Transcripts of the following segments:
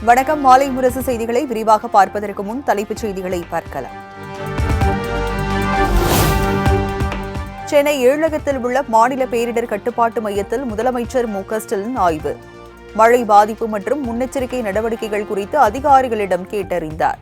வணக்கம். மாலை முரசு செய்திகளை விரிவாக பார்ப்பதற்கு முன் தலைப்புச் செய்திகளை பார்க்கலாம். சென்னை ஏழகத்தில் உள்ள மாநில பேரிடர் கட்டுப்பாட்டு மையத்தில் முதலமைச்சர் மு.க.ஸ்டாலின் ஆய்வு. மழை பாதிப்பு மற்றும் முன்னெச்சரிக்கை நடவடிக்கைகள் குறித்து அதிகாரிகளிடம் கேட்டறிந்தார்.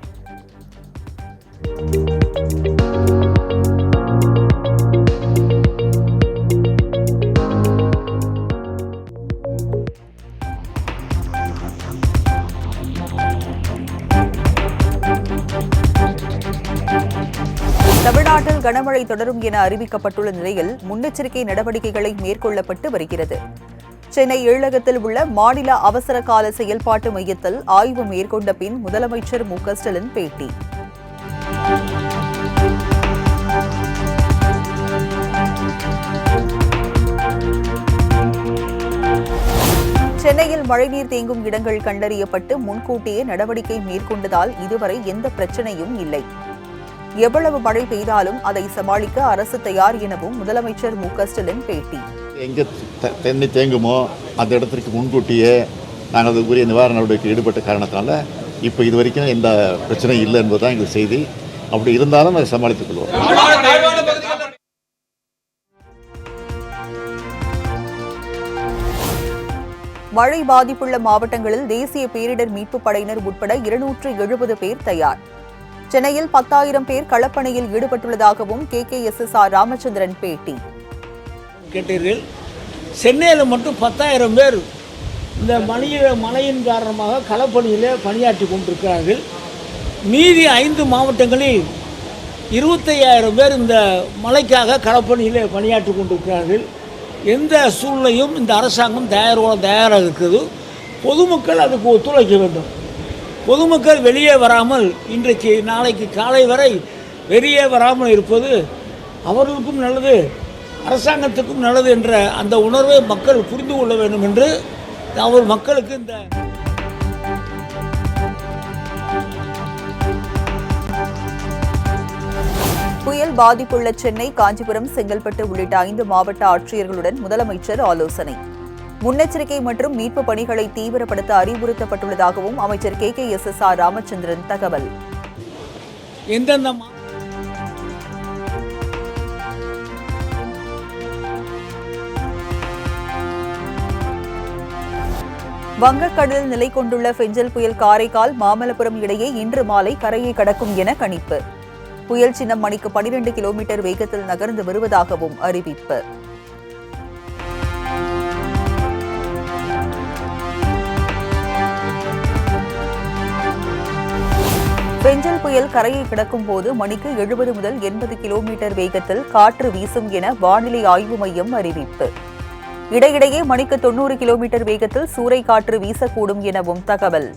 தமிழ்நாட்டில் கனமழை தொடரும் என அறிவிக்கப்பட்டுள்ள நிலையில் முன்னெச்சரிக்கை நடவடிக்கைகளை மேற்கொள்ளப்பட்டு வருகிறது. சென்னை ஏழகத்தில் உள்ள மாநில அவசர கால செயல்பாட்டு மையத்தில் ஆய்வு மேற்கொண்ட பின் முதலமைச்சர் மு.க.ஸ்டாலின் பேட்டி. சென்னையில் மழைநீர் தேங்கும் இடங்கள் கண்டறியப்பட்டு முன்கூட்டியே நடவடிக்கை மேற்கொண்டதால் இதுவரை எந்த பிரச்சனையும் இல்லை. எவ்வளவு மழை பெய்தாலும் அதை சமாளிக்க அரசு தயார் எனவும் முதலமைச்சர் மு.க.ஸ்டாலின் பேட்டி. எங்கே தண்ணி தேங்குமோ அந்த இடத்திற்கு முன்கூட்டியே நாங்கள் அதுக்குரிய நிவாரண நடவடிக்கை ஈடுபட்ட காரணத்தினால இப்போ இது வரைக்கும் எந்த பிரச்சனையும் இல்லை என்பதுதான் எங்கள் செய்தி. அப்படி இருந்தாலும் அதை சமாளித்துக் கொள்வோம். மழை பாதிப்புள்ள மாவட்டங்களில் தேசிய பேரிடர் மீட்புப் படையினர் உட்பட 270 பேர் தயார். சென்னையில் 10,000 பேர் களப்பணியில் ஈடுபட்டுள்ளதாகவும் KKSSR ராமச்சந்திரன் பேட்டி. கேட்டீர்கள், சென்னையில் மட்டும் 10,000 பேர் இந்த மழையின் காரணமாக களப்பணியில் பணியாற்றி கொண்டிருக்கிறார்கள். மீதி 5 மாவட்டங்களில் 25,000 பேர் இந்த மழைக்காக களப்பணியில் பணியாற்றி கொண்டிருக்கிறார்கள். எந்த சூழ்நிலையும் இந்த அரசாங்கம் தயாராக இருக்கிறது. பொதுமக்கள் அதுக்கு ஒத்துழைக்க வேண்டும். பொதுமக்கள் வெளியே வராமல் இன்றைக்கு நாளைக்கு காலை வரை வெளியே வராமல் இருப்பது அவர்களுக்கும் நல்லது, அரசாங்கத்துக்கும் நல்லது என்ற அந்த உணர்வை மக்கள் புரிந்து கொள்ள வேண்டும் என்று மக்களுக்கு இந்த புயல் பாதிப்புள்ள சென்னை, காஞ்சிபுரம், செங்கல்பட்டு உள்ளிட்ட 5 மாவட்ட ஆட்சியர்களுடன் முதலமைச்சர் ஆலோசனை. முன்னெச்சரிக்கை மற்றும் மீட்பு பணிகளை தீவிரப்படுத்த அறிவுறுத்தப்பட்டுள்ளதாகவும் அமைச்சர் KKSSR ராமச்சந்திரன் தகவல். வங்கக்கடலில் நிலை கொண்டுள்ள பெஞ்சல் புயல் காரைக்கால், மாமல்லபுரம் இடையே இன்று மாலை கரையை கடக்கும் என கணிப்பு. புயல் சின்னம் மணிக்கு 12 கிலோமீட்டர் வேகத்தில் நகர்ந்து வருவதாகவும் அறிவிப்பு. பெஞ்சல் புயல் கரையை கடக்கும் போது மணிக்கு 70 முதல் 80 கிலோமீட்டர் வேகத்தில் காற்று வீசும் என வானிலை ஆய்வு மையம் அறிவிப்பு. இடையிடையே மணிக்கு 90 கிலோமீட்டர் வேகத்தில் சூறை காற்று வீசக்கூடும் எனவும் தகவல்.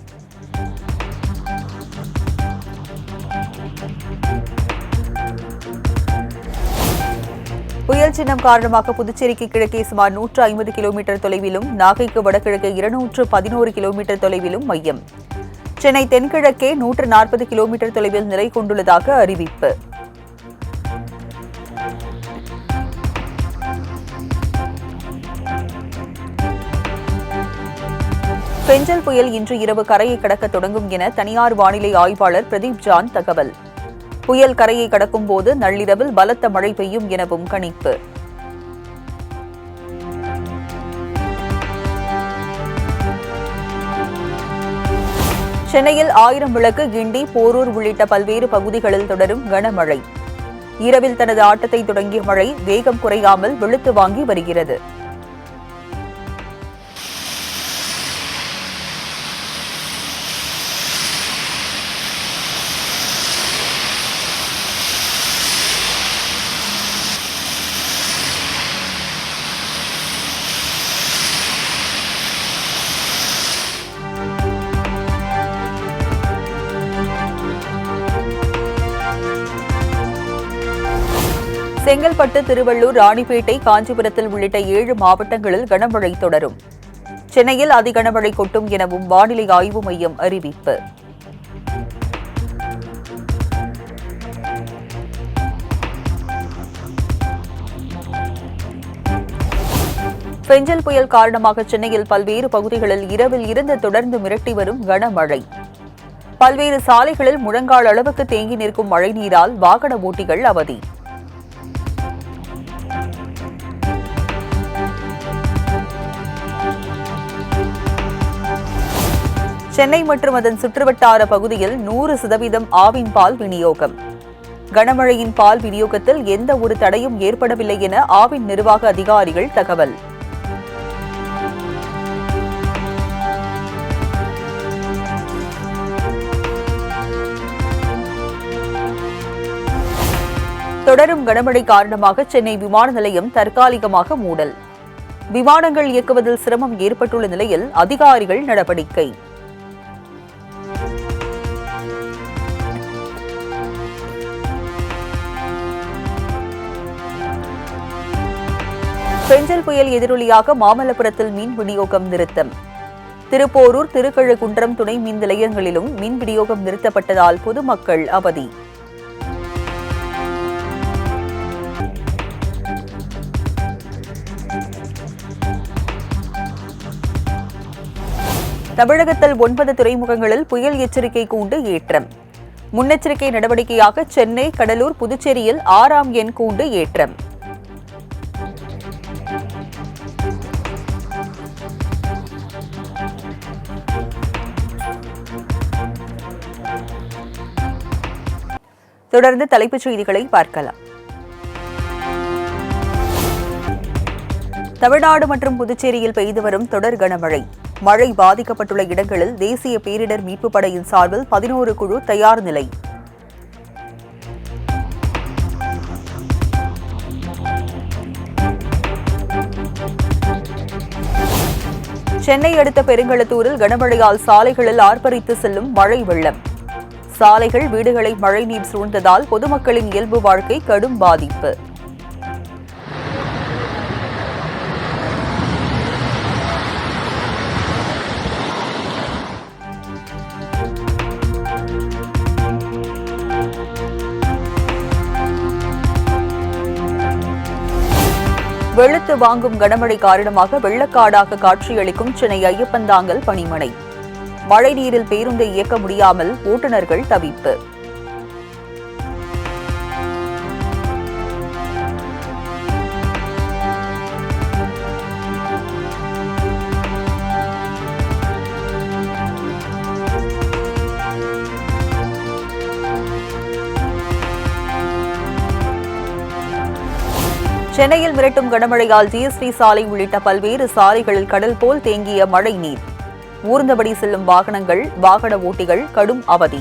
புயல் சின்னம் காரணமாக புதுச்சேரிக்கு கிழக்கே சுமார் 150 கிலோமீட்டர் தொலைவிலும், நாகைக்கு வடகிழக்கே 211 கிலோமீட்டர் தொலைவிலும் மையம். சென்னை தென்கிழக்கே 140 கிலோமீட்டர் தொலைவில் நிலை கொண்டுள்ளதாக அறிவிப்பு. பெஞ்சல் புயல் இன்று இரவு கரையை கடக்க தொடங்கும் என தனியார் வானிலை ஆய்வாளர் பிரதீப் ஜான் தகவல். புயல் கரையை கடக்கும் போது நள்ளிரவில் பலத்த மழை பெய்யும் எனவும் கணிப்பு. சென்னையில் 1000 விளக்கு, கிண்டி, போரூர் உள்ளிட்ட பல்வேறு பகுதிகளில் தொடரும் கனமழை. இரவில் தனது ஆட்டத்தை தொடங்கிய மழை வேகம் குறையாமல் வெளுத்து வாங்கி வருகிறது. செங்கல்பட்டு, திருவள்ளூர், ராணிப்பேட்டை, காஞ்சிபுரத்தில் உள்ளிட்ட 7 மாவட்டங்களில் கனமழை தொடரும். சென்னையில் அதி கனமழை கொட்டும் எனவும் வானிலை ஆய்வு மையம் அறிவிப்பு. பெஞ்சல் புயல் காரணமாக சென்னையில் பல்வேறு பகுதிகளில் இரவில் இருந்து தொடர்ந்து மிரட்டி வரும் கனமழை. பல்வேறு சாலைகளில் முழங்கால் அளவுக்கு தேங்கி நிற்கும் மழைநீரால் வாகன ஓட்டிகள் அவதி. சென்னை மற்றும் அதன் சுற்றுவட்டார பகுதியில் 100% ஆவின் பால் விநியோகம். கனமழையின் பால் விநியோகத்தில் எந்த ஒரு தடையும் ஏற்படவில்லை என ஆவின் நிர்வாக அதிகாரிகள் தகவல். தொடரும் கனமழை காரணமாக சென்னை விமான நிலையம் தற்காலிகமாக மூடல். விமானங்கள் இயக்குவதில் சிரமம் ஏற்பட்டுள்ள நிலையில் அதிகாரிகள் நடவடிக்கை. பெஞ்சல் புயல் எதிரொலியாக மாமல்லபுரத்தில் மின் விநியோகம் நிறுத்தம். திருப்போரூர், திருக்கழுகுன்றம் துணை மின் நிலையங்களிலும் மின் விநியோகம் நிறுத்தப்பட்டதால் பொதுமக்கள் அவதி. தமிழகத்தில் 9 துறைமுகங்களில் புயல் எச்சரிக்கை கூண்டு ஏற்றம். முன்னெச்சரிக்கை நடவடிக்கையாக சென்னை, கடலூர், புதுச்சேரியில் 6ஆம் எண் கூண்டு ஏற்றம். தொடர்ந்து தலைப்புச் செய்திகளை பார்க்கலாம். தமிழ்நாடு மற்றும் புதுச்சேரியில் பெய்து வரும் தொடர் கனமழை. மழை பாதிக்கப்பட்டுள்ள இடங்களில் தேசிய பேரிடர் மீட்புப் படையின் சார்பில் 11 குழு தயார் நிலை. சென்னை அடுத்த பெருங்களத்தூரில் கனமழையால் சாலைகளில் ஆர்ப்பரித்து செல்லும் மழை வெள்ளம். சாலைகள், வீடுகளை மழைநீர் சூழ்ந்ததால் பொதுமக்களின் இயல்பு வாழ்க்கை கடும் பாதிப்பு. வெளுத்து வாங்கும் கனமழை காரணமாக வெள்ளக்காடாக காட்சியளிக்கும் சென்னை ஐயப்பந்தாங்கல் பணிமனை. மழைநீரில் பேருந்தை இயக்க முடியாமல் ஓட்டுநர்கள் தவிப்பு. சென்னையில் மிரட்டும் கனமழையால் ஜிஎஸ்டி சாலை உள்ளிட்ட பல்வேறு சாலைகளில் கடல் போல் தேங்கிய மழை நீர். ஊர்ந்தபடி செல்லும் வாகனங்கள், வாகன ஓட்டிகள் கடும் அவதி.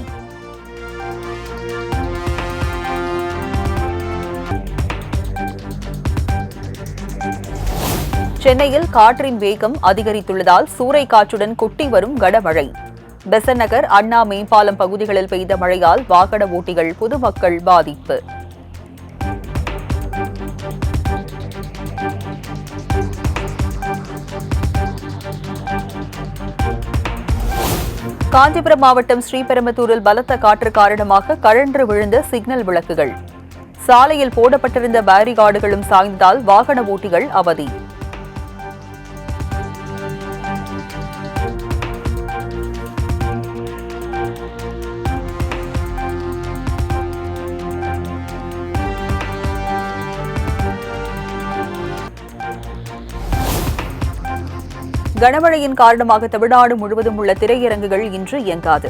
சென்னையில் காற்றின் வேகம் அதிகரித்துள்ளதால் சூறை காற்றுடன் கொட்டி வரும் கனமழை. பெசன்ட் நகர், அண்ணா மேம்பாலம் பகுதிகளில் பெய்த மழையால் வாகன ஓட்டிகள், பொதுமக்கள் பாதிப்பு. காஞ்சிபுரம் மாவட்டம் ஸ்ரீபெரும்புதூரில் பலத்த காற்று காரணமாக கழன்று விழுந்த சிக்னல் விளக்குகள். சாலையில் போடப்பட்டிருந்த பேரிகார்டுகளும் சாய்ந்ததால் வாகன ஓட்டிகள் அவதி. கனமழையின் காரணமாக தமிழ்நாடு முழுவதும் உள்ள திரையரங்குகள் இன்று இயங்காது.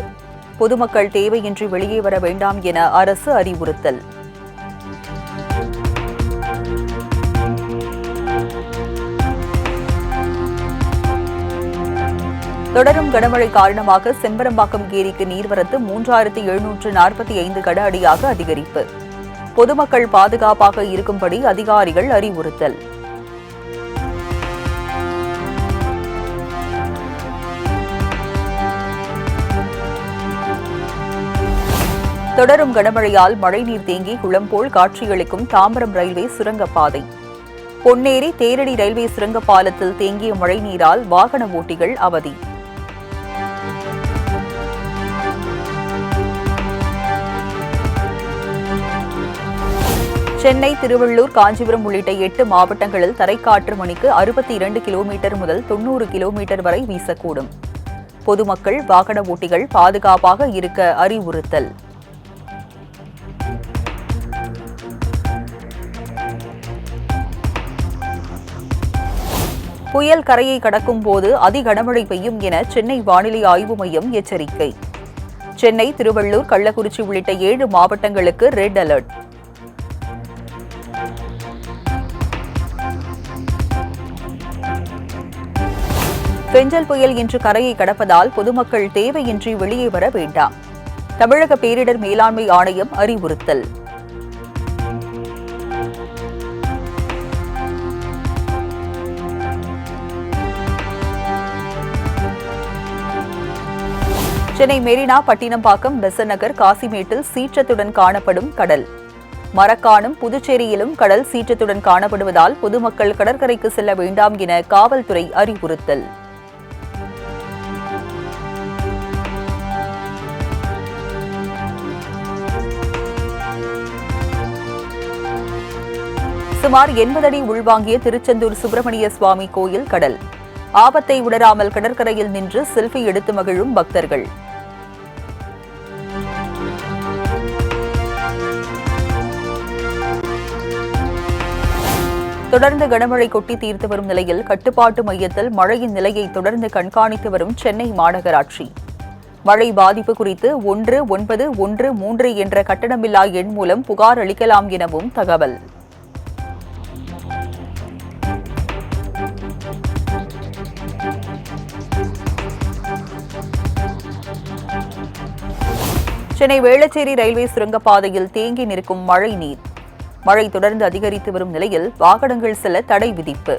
பொதுமக்கள் தேவையின்றி வெளியே வர வேண்டாம் என அரசு அறிவுறுத்தல். தொடரும் கனமழை காரணமாக செம்பரம்பாக்கம் ஏரிக்கு நீர்வரத்து 3745 கன அடியாக அதிகரிப்பு. பொதுமக்கள் பாதுகாப்பாக இருக்கும்படி அதிகாரிகள் அறிவுறுத்தல். தொடரும் கனமழையால் மழைநீர் தேங்கி குளம் போல் காட்சியளிக்கும் தாம்பரம் ரயில்வே சுரங்கப்பாதை. பொன்னேரி, தேரடி ரயில்வே சுரங்க பாலத்தில் தேங்கிய மழைநீரால் வாகன ஓட்டிகள் அவதி. சென்னை, திருவள்ளூர், காஞ்சிபுரம் உள்ளிட்ட 8 மாவட்டங்களில் தரைக்காற்று மணிக்கு 62 கிலோமீட்டர் முதல் 90 கிலோமீட்டர் வரை வீசக்கூடும். பொதுமக்கள், வாகன ஓட்டிகள் பாதுகாப்பாக இருக்க அறிவுறுத்தல். புயல் கரையை கடக்கும் போது அதிகனமழை பெய்யும் என சென்னை வானிலை ஆய்வு மையம் எச்சரிக்கை. சென்னை, திருவள்ளூர், கள்ளக்குறிச்சி உள்ளிட்ட 7 மாவட்டங்களுக்கு ரெட் அலர்ட். பெஞ்சல் புயல் இன்று கரையை கடப்பதால் பொதுமக்கள் தேவையின்றி வெளியே வர வேண்டாம். தமிழக பேரிடர் மேலாண்மை ஆணையம் அறிவுறுத்தல். சென்னை மெரினா, பட்டினப்பாக்கம், பெசன்ட் நகர், காசிமேட்டில் சீற்றத்துடன் காணப்படும் கடல். மரக்காணம், புதுச்சேரியிலும் கடல் சீற்றத்துடன் காணப்படுவதால் பொதுமக்கள் கடற்கரைக்கு செல்ல வேண்டாம் என காவல்துறை அறிவுறுத்தல். சுமார் 80 அடி உள்வாங்கிய திருச்செந்தூர் சுப்பிரமணிய சுவாமி கோயில் கடல். ஆபத்தை உணராமல் கடற்கரையில் நின்று செல்ஃபி எடுத்து மகிழும் பக்தர்கள். தொடர்ந்து கனமழை கொட்டி தீர்த்து வரும் நிலையில் கட்டுப்பாட்டு மையத்தில் மழையின் நிலையை தொடர்ந்து கண்காணித்து வரும் சென்னை மாநகராட்சி. மழை பாதிப்பு குறித்து 1913 என்ற கட்டணமில்லா எண் மூலம் புகார் அளிக்கலாம் எனவும் தகவல். சென்னை வேளச்சேரி ரயில்வே சுரங்கப்பாதையில் தேங்கி நிற்கும் மழை நீர். மழை தொடர்ந்து அதிகரித்து வரும் நிலையில் வாகனங்கள் செல்ல தடை விதிப்பு.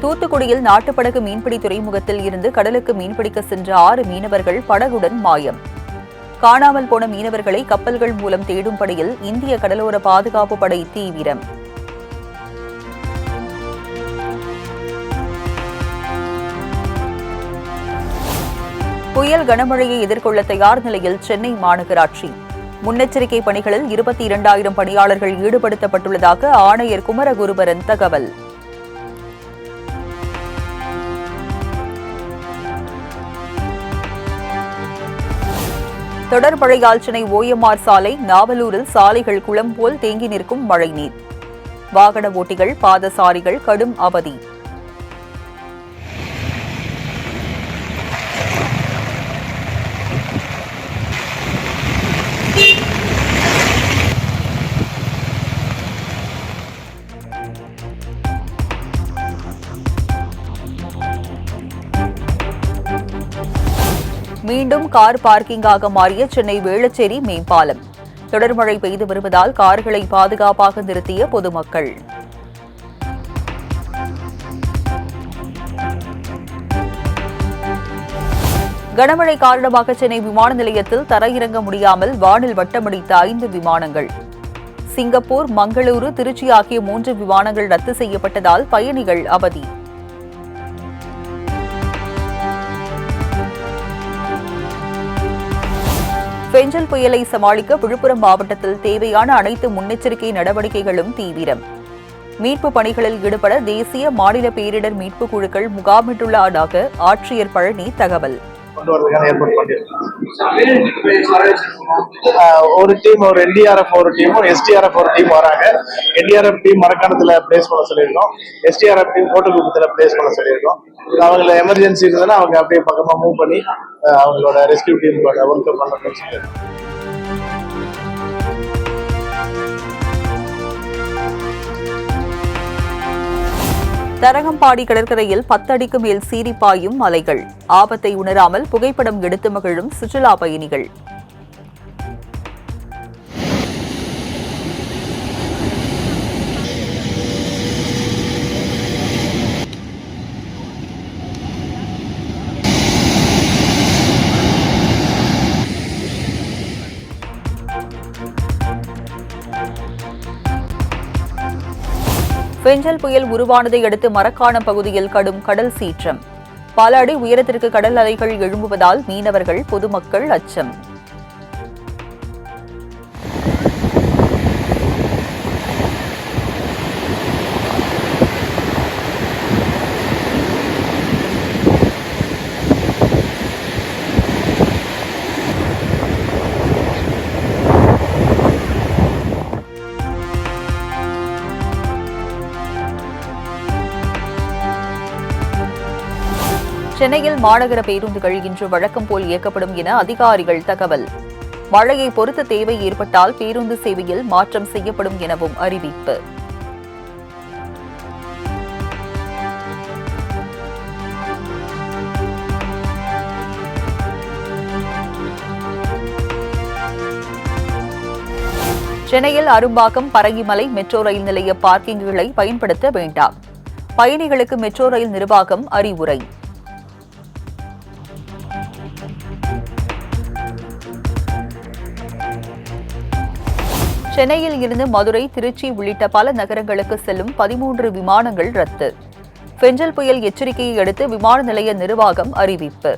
தூத்துக்குடியில் நாட்டுப்படகு மீன்பிடி துறைமுகத்தில் இருந்து கடலுக்கு மீன்பிடிக்க சென்ற 6 மீனவர்கள் படகுடன் மாயம். காணாமல் போன மீனவர்களை கப்பல்கள் மூலம் தேடும் பணியில் இந்திய கடலோர பாதுகாப்பு படை தீவிரம். புயல் கனமழையை எதிர்கொள்ள தயார் நிலையில் சென்னை மாநகராட்சி. முன்னெச்சரிக்கை பணிகளில் 22,000 பணியாளர்கள் ஈடுபடுத்தப்பட்டுள்ளதாக ஆணையர் குமரகுருபரன் தகவல். தொடர் மழையால் சென்னை OMR சாலை, நாவலூரில் சாலைகள் குளம் போல் தேங்கி நிற்கும் மழைநீர். வாகன ஓட்டிகள், பாதசாரிகள் கடும் அவதி. மீண்டும் கார் பார்க்கிங்காக மாறிய சென்னை வேளச்சேரி மேம்பாலம். தொடர் மழை பெய்து வருவதால் கார்களை பாதுகாப்பாக நிறுத்திய பொதுமக்கள். கனமழை காரணமாக சென்னை விமான நிலையத்தில் தரையிறங்க முடியாமல் வானில் வட்டமடித்த 5 விமானங்கள். சிங்கப்பூர், மங்களூரு, திருச்சி ஆகிய 3 விமானங்கள் ரத்து செய்யப்பட்டதால் பயணிகள் அவதி. பெஞ்சல் புயலை சமாளிக்க விழுப்புரம் மாவட்டத்தில் தேவையான அனைத்து முன்னெச்சரிக்கை நடவடிக்கைகளும் தீவிரம். மீட்பு பணிகளில் ஈடுபட தேசிய, மாநில பேரிடர் மீட்பு குழுக்கள் முகாமிட்டுள்ளதாக ஆட்சியர் பழனி தகவல். ஒரு டீம், ஒரு NDRF ஒரு டீமும் SDRF ஒரு டீம் வராங்க. NDRF டீம் மரக்காணத்துல பிளேஸ் பண்ண சொல்லியிருக்கோம். SDRF டீம் கோட்டக்குப்பத்துல பிளேஸ் பண்ண சொல்லியிருக்கோம். அவங்கள எமர்ஜென்சி இருந்ததுன்னா அவங்க அப்படியே பக்கமா மூவ் பண்ணி அவங்களோட ரெஸ்கியூ டீம் ஒர்க் பண்ண சொல்லியிருக்கோம். தரங்கம்பாடி கடற்கரையில் 10 அடிக்கு மேல் சீறி பாயும் அலைகள். ஆபத்தை உணராமல் புகைப்படம் எடுத்து மகிழும் சுற்றுலா பயணிகள். பெஞ்சல் புயல் உருவானதை அடுத்து மரக்காணம் பகுதியில் கடும் கடல் சீற்றம். பல அடி உயரத்திற்கு கடல் அலைகள் எழும்புவதால் மீனவர்கள் பொதுமக்கள் அச்சம். சென்னையில் மாநகர பேருந்துகள் இன்று வழக்கம் போல் இயக்கப்படும் என அதிகாரிகள் தகவல். மழையை பொறுத்து தேவை ஏற்பட்டால் பேருந்து சேவையில் மாற்றம் செய்யப்படும் எனவும் அறிவிப்பு. சென்னையில் அரும்பாக்கம் பரங்கிமலை மெட்ரோ ரயில் நிலைய பார்க்கிங்குகளை பயன்படுத்த வேண்டாம். பயணிகளுக்கு மெட்ரோ ரயில் நிர்வாகம் அறிவுரை. சென்னையில் இருந்து மதுரை, திருச்சி உள்ளிட்ட பல நகரங்களுக்கு செல்லும் 13 விமானங்கள் ரத்து. பெஞ்சல் புயல் எச்சரிக்கையை அடுத்து விமான நிலைய நிர்வாகம் அறிவிப்பு.